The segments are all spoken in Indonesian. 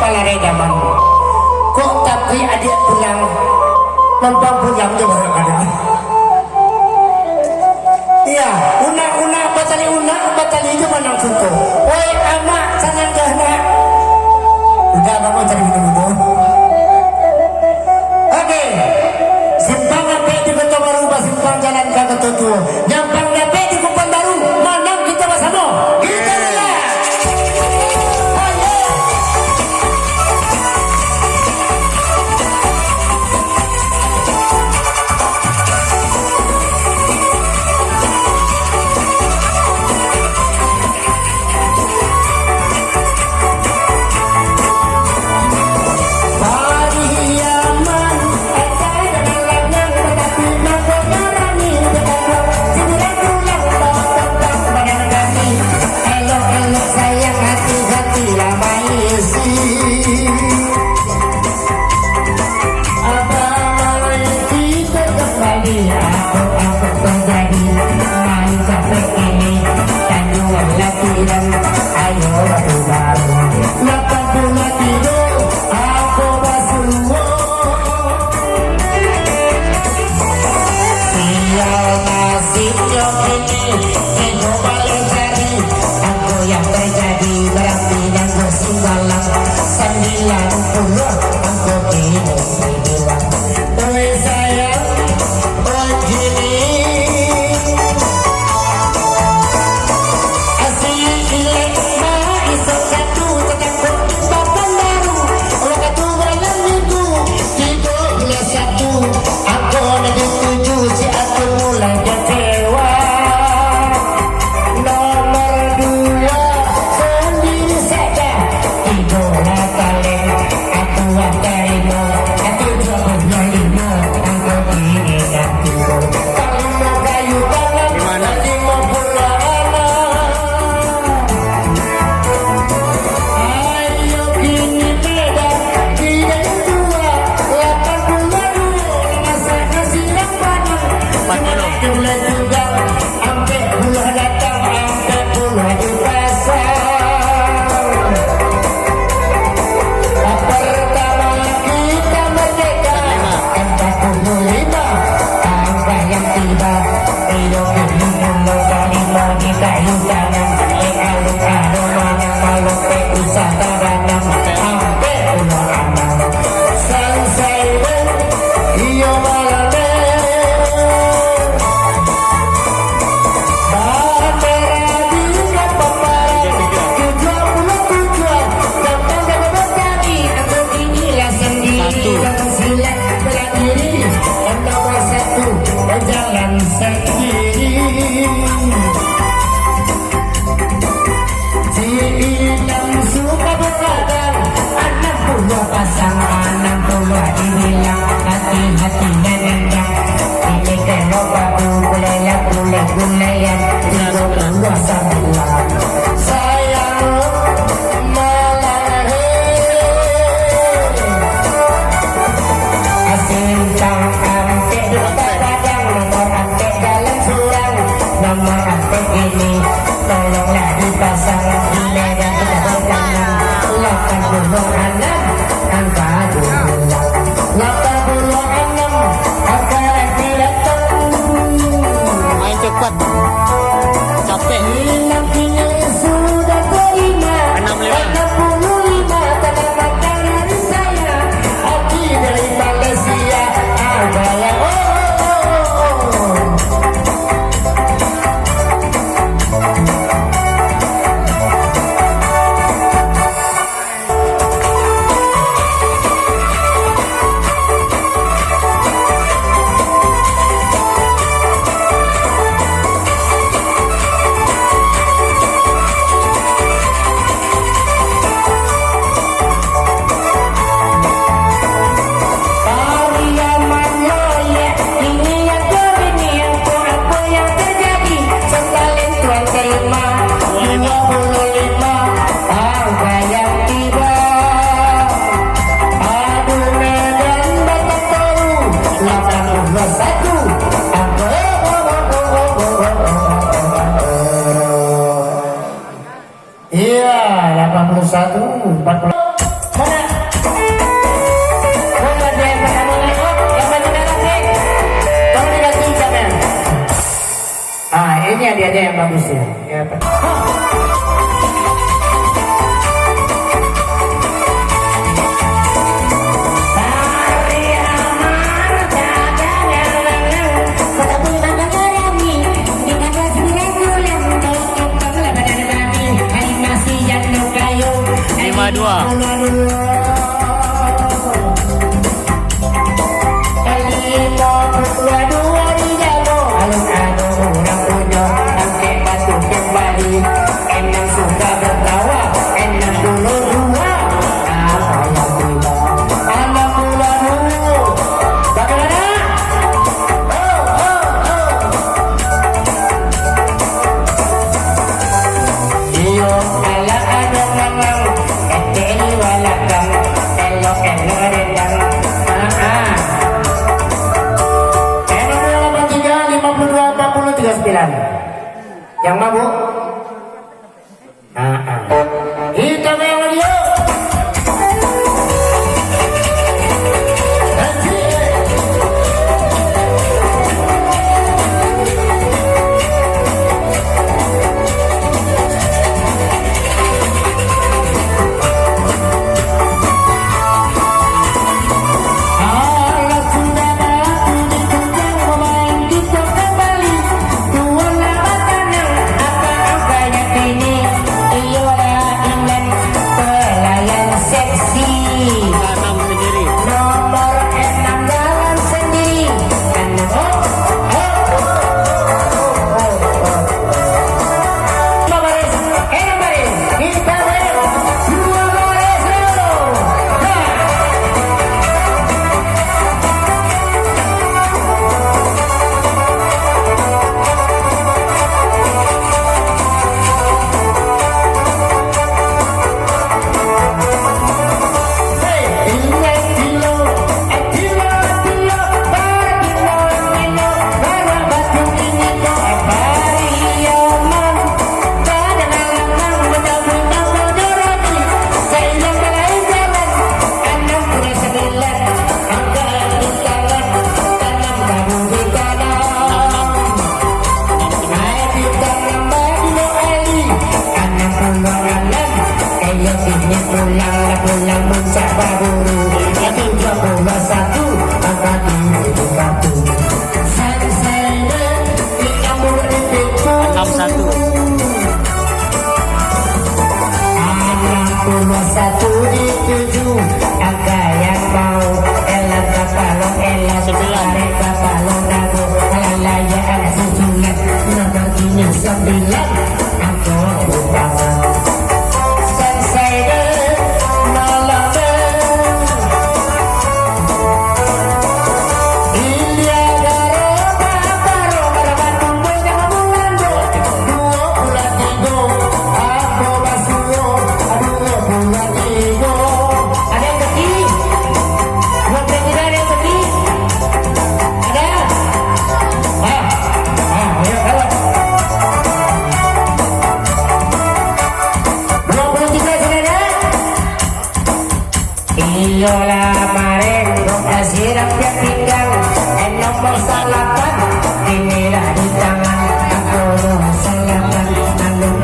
kepala redaman. Kok tapi adik pulang lempang pulang juga ada. Iya, una batali itu menang suku. Woi anak sangat gahna. Udah kamu cari minum. Oke, simpang sampai di Kota Baru, simpang jalan ke Ketujuh. Nyampang sampai di Kupang Baru, manang kita bersama. Kita lihat. Iya, 81, 40. Mana Pokoknya dia aja yang bagus ya. Ya, dua. Yang mabuk? Kita main lagi yuk. Pulang mencak baburu, tapi coba satu, maka dibuka saya di kamu itu 61. 61 di 7, angka yang mau elah kapalong elah sebelah kapalong dago kelalaian susulan nomor ini 9 aku lupakan. Yola maring kasih rakyat tinggal nomor salapan inilah di tangan aku salapan nanggung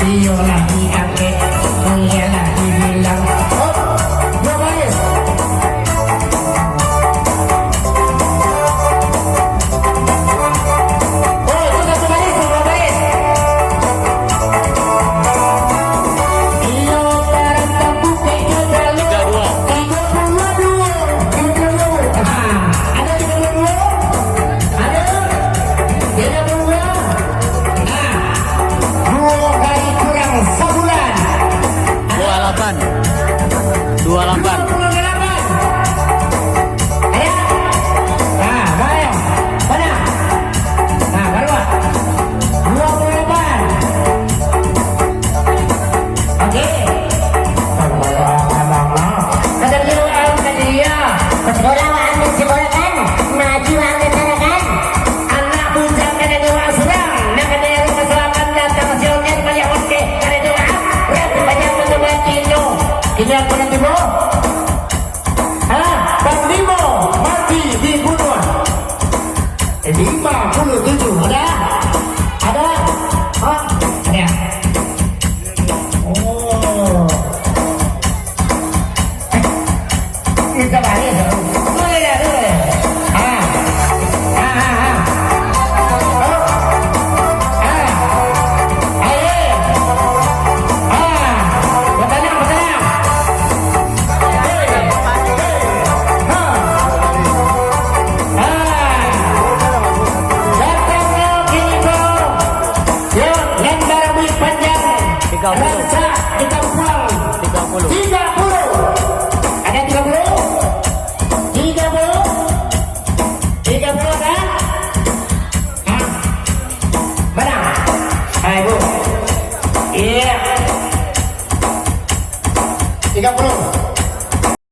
Yola di ake Bang Nimo mati dibunuh. 57 ada? Ada? Oh, ada. Oh. Kita balik dulu. Boleh ya, boleh. Ah. Ah, ah, ah. Oh. Ah. Ayo. Ah. Bertenang, bertenang. Hey. Hey. Ha. Ah. Datang lagi bro. Yo, lembar lebih panjang. 30. Ranca kita pulang. 30. 30. Ada 30? 30? 30 ada? Hah? Mana? Hai Bu. Iya. 30.